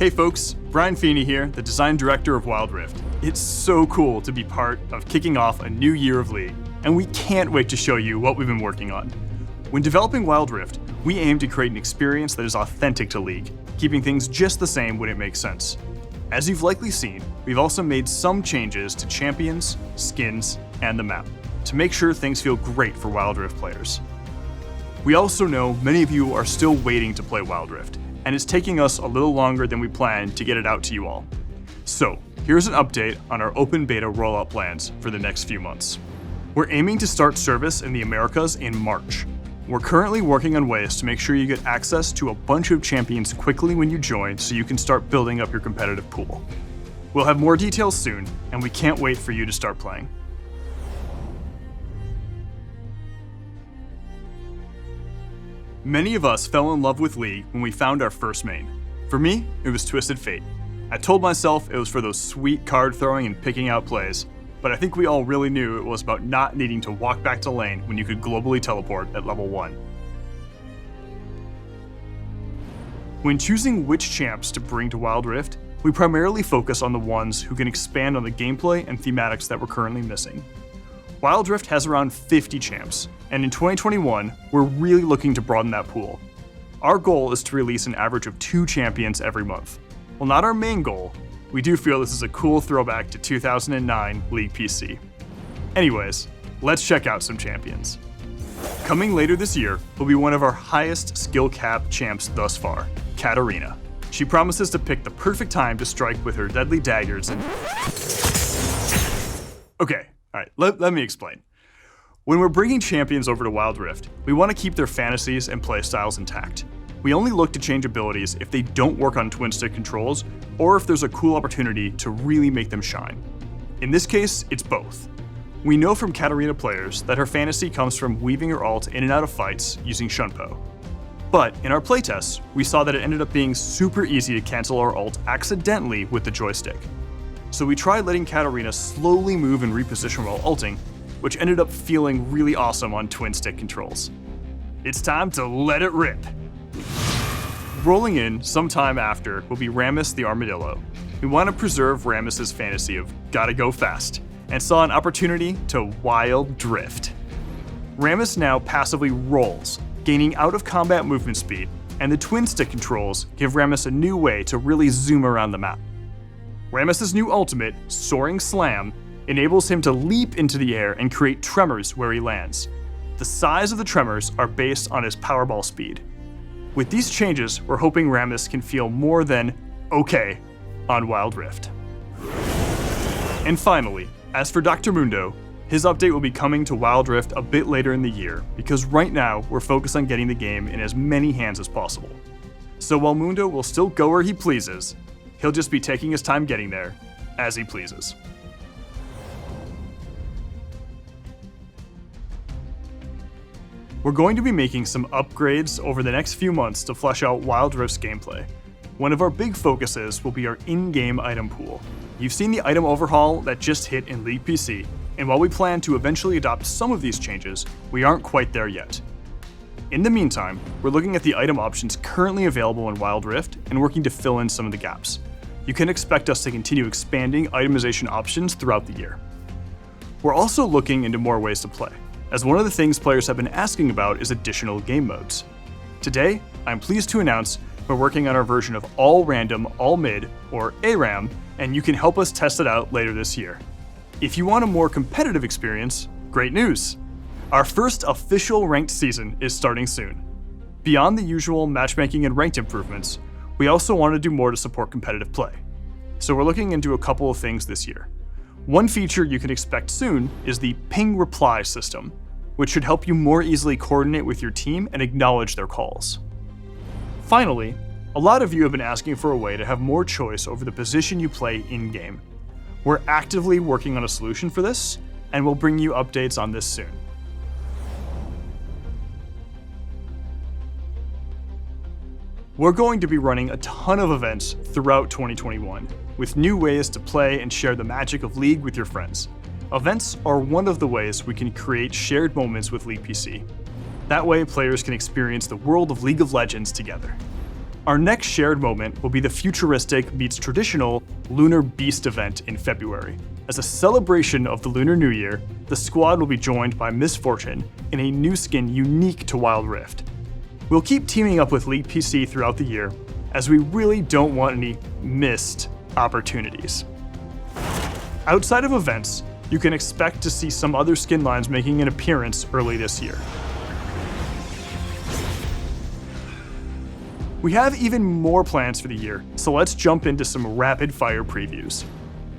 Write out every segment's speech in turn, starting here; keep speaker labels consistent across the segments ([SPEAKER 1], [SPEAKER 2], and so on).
[SPEAKER 1] Hey folks, Brian Feeney here, the design director of Wild Rift. It's so cool to be part of kicking off a new year of League, and we can't wait to show you what we've been working on. When developing Wild Rift, we aim to create an experience that is authentic to League, keeping things just the same when it makes sense. As you've likely seen, we've also made some changes to champions, skins, and the map, to make sure things feel great for Wild Rift players. We also know many of you are still waiting to play Wild Rift, and it's taking us a little longer than we planned to get it out to you all. So, here's an update on our open beta rollout plans for the next few months. We're aiming to start service in the Americas in March. We're currently working on ways to make sure you get access to a bunch of champions quickly when you join so you can start building up your competitive pool. We'll have more details soon, and we can't wait for you to start playing. Many of us fell in love with League when we found our first main. For me, it was Twisted Fate. I told myself it was for those sweet card throwing and picking out plays, but I think we all really knew it was about not needing to walk back to lane when you could globally teleport at level 1. When choosing which champs to bring to Wild Rift, we primarily focus on the ones who can expand on the gameplay and thematics that we're currently missing. Wild Rift has around 50 champs, and in 2021, we're really looking to broaden that pool. Our goal is to release an average of 2 champions every month. While not our main goal, we do feel this is a cool throwback to 2009 League PC. Anyways, let's check out some champions. Coming later this year will be one of our highest skill cap champs thus far, Katarina. She promises to pick the perfect time to strike with her deadly daggers and... Okay. Alright, let me explain. When we're bringing champions over to Wild Rift, we want to keep their fantasies and playstyles intact. We only look to change abilities if they don't work on twin stick controls, or if there's a cool opportunity to really make them shine. In this case, it's both. We know from Katarina players that her fantasy comes from weaving her ult in and out of fights using Shunpo. But in our playtests, we saw that it ended up being super easy to cancel our ult accidentally with the joystick. So we tried letting Katarina slowly move and reposition while ulting, which ended up feeling really awesome on twin stick controls. It's time to let it rip. Rolling in sometime after will be Rammus the Armadillo. We want to preserve Rammus's fantasy of gotta go fast, and saw an opportunity to wild drift. Rammus now passively rolls, gaining out of combat movement speed, and the twin stick controls give Rammus a new way to really zoom around the map. Rammus's new ultimate, Soaring Slam, enables him to leap into the air and create tremors where he lands. The size of the tremors are based on his Powerball speed. With these changes, we're hoping Rammus can feel more than okay on Wild Rift. And finally, as for Dr. Mundo, his update will be coming to Wild Rift a bit later in the year, because right now we're focused on getting the game in as many hands as possible. So while Mundo will still go where he pleases, he'll just be taking his time getting there, as he pleases. We're going to be making some upgrades over the next few months to flesh out Wild Rift's gameplay. One of our big focuses will be our in-game item pool. You've seen the item overhaul that just hit in League PC, and while we plan to eventually adopt some of these changes, we aren't quite there yet. In the meantime, we're looking at the item options currently available in Wild Rift and working to fill in some of the gaps. You can expect us to continue expanding itemization options throughout the year. We're also looking into more ways to play, as one of the things players have been asking about is additional game modes. Today, I'm pleased to announce we're working on our version of All Random, All Mid, or ARAM, and you can help us test it out later this year. If you want a more competitive experience, great news! Our first official ranked season is starting soon. Beyond the usual matchmaking and ranked improvements, we also want to do more to support competitive play. So we're looking into a couple of things this year. One feature you can expect soon is the ping reply system, which should help you more easily coordinate with your team and acknowledge their calls. Finally, a lot of you have been asking for a way to have more choice over the position you play in-game. We're actively working on a solution for this, and we'll bring you updates on this soon. We're going to be running a ton of events throughout 2021, with new ways to play and share the magic of League with your friends. Events are one of the ways we can create shared moments with League PC. That way, players can experience the world of League of Legends together. Our next shared moment will be the futuristic meets traditional Lunar Beast event in February. As a celebration of the Lunar New Year, the squad will be joined by Miss Fortune in a new skin unique to Wild Rift. We'll keep teaming up with League PC throughout the year, as we really don't want any missed opportunities. Outside of events, you can expect to see some other skin lines making an appearance early this year. We have even more plans for the year, so let's jump into some rapid fire previews.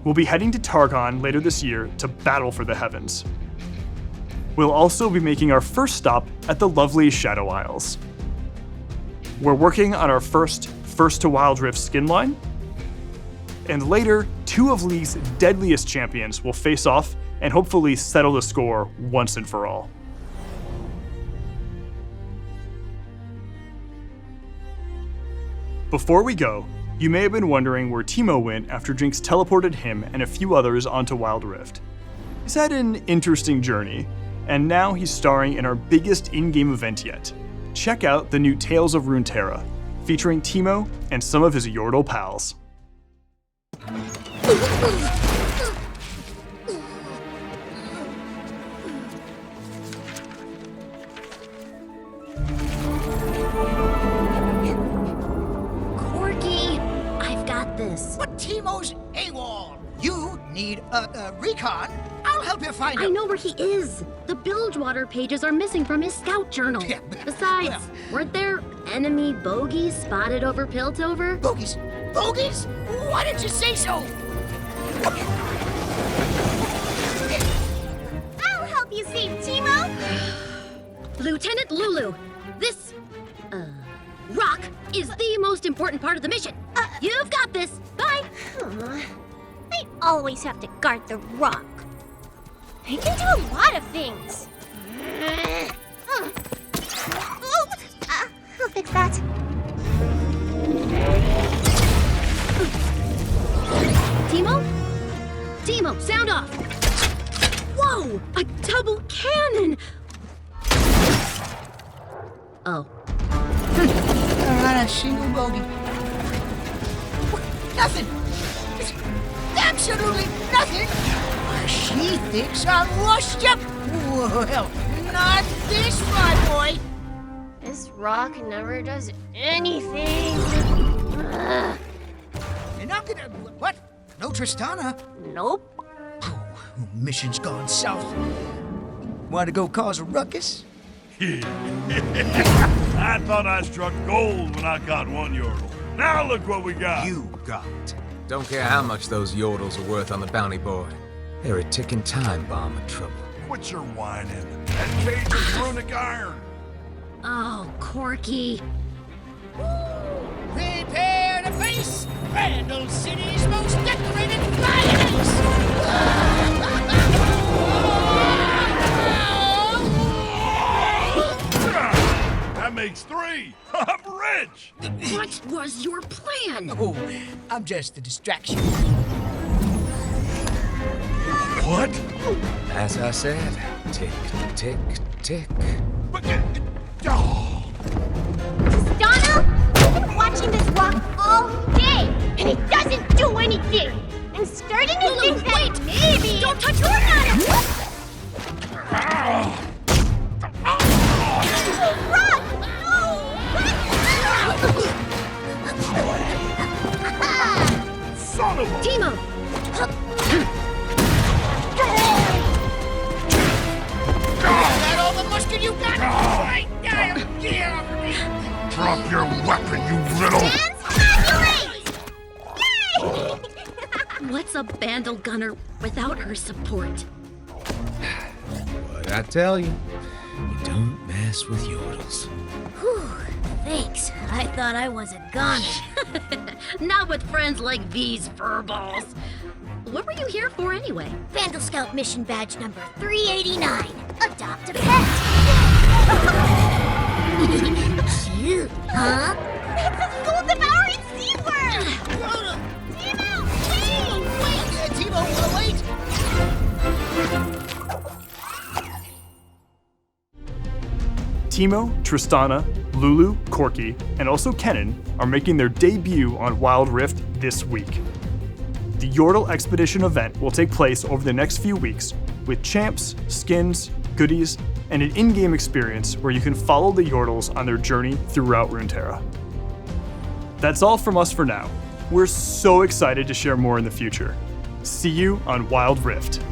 [SPEAKER 1] We'll be heading to Targon later this year to battle for the heavens. We'll also be making our first stop at the lovely Shadow Isles. We're working on our first to Wild Rift skin line, and later, 2 of League's deadliest champions will face off and hopefully settle the score once and for all. Before we go, you may have been wondering where Teemo went after Jinx teleported him and a few others onto Wild Rift. He's had an interesting journey, and now he's starring in our biggest in-game event yet. Check out the new Tales of Runeterra, featuring Teemo and some of his Yordle pals.
[SPEAKER 2] But Teemo's AWOL. You need a recon. I'll help you find him.
[SPEAKER 3] I know where he is. The Bilgewater pages are missing from his scout journal.
[SPEAKER 2] Yeah,
[SPEAKER 3] Besides, weren't there enemy bogies spotted over Piltover?
[SPEAKER 2] Bogies? Bogies? Why didn't you say so?
[SPEAKER 4] I'll help you save Teemo.
[SPEAKER 3] Lieutenant Lulu, this, rock is the most important part of the mission. You've got this. Bye.
[SPEAKER 4] I always have to guard the rock. He can do a lot of things. I'll fix that.
[SPEAKER 3] Teemo? Teemo, sound off. Whoa, a double cannon. Oh.
[SPEAKER 2] Not a single bogey. Nothing. It's absolutely nothing. She thinks I'm washed up. Well, not this, my boy.
[SPEAKER 4] This rock never does anything.
[SPEAKER 2] You're not gonna... What? No Tristana?
[SPEAKER 4] Nope.
[SPEAKER 2] Oh, mission's gone south. Want to go cause a ruckus?
[SPEAKER 5] I thought I struck gold when I got 1 Yordle. Now look what we got.
[SPEAKER 2] You got.
[SPEAKER 6] Don't care how much those Yordles are worth on the bounty board. They're a ticking time bomb of trouble.
[SPEAKER 5] Quit your whining. That cage is runic iron.
[SPEAKER 3] Oh, Corky.
[SPEAKER 2] Prepare to face Randall City's most decorated violence!
[SPEAKER 5] That makes 3. I'm rich.
[SPEAKER 3] What was your plan?
[SPEAKER 2] Oh, I'm just a distraction.
[SPEAKER 5] What?
[SPEAKER 6] As I said, tick, tick, tick.
[SPEAKER 5] But, oh.
[SPEAKER 4] Donna, I've been watching this rock all day, and it doesn't do anything. I'm starting to think that maybe...
[SPEAKER 3] Don't touch your ladder!
[SPEAKER 4] Rock!
[SPEAKER 5] Son of a...
[SPEAKER 3] Teemo!
[SPEAKER 2] Is that all the mustard you got? Right now, get off me!
[SPEAKER 5] Drop your weapon, you little...
[SPEAKER 3] What's a Bandle Gunner without her support?
[SPEAKER 6] What I tell you, you don't mess with Yordles.
[SPEAKER 4] Whew, thanks. I thought I was a goner.
[SPEAKER 3] Not with friends like these furballs. What were you here for anyway?
[SPEAKER 4] Vandal Scout mission badge number 389. Adopt a pet. Cute, huh? It's a soul-devouring sea worm! Teemo, wait!
[SPEAKER 2] Teemo, wait!
[SPEAKER 1] Teemo, Tristana, Lulu, Corky, and also Kennen are making their debut on Wild Rift this week. The Yordle Expedition event will take place over the next few weeks with champs, skins, goodies, and an in-game experience where you can follow the Yordles on their journey throughout Runeterra. That's all from us for now. We're so excited to share more in the future. See you on Wild Rift.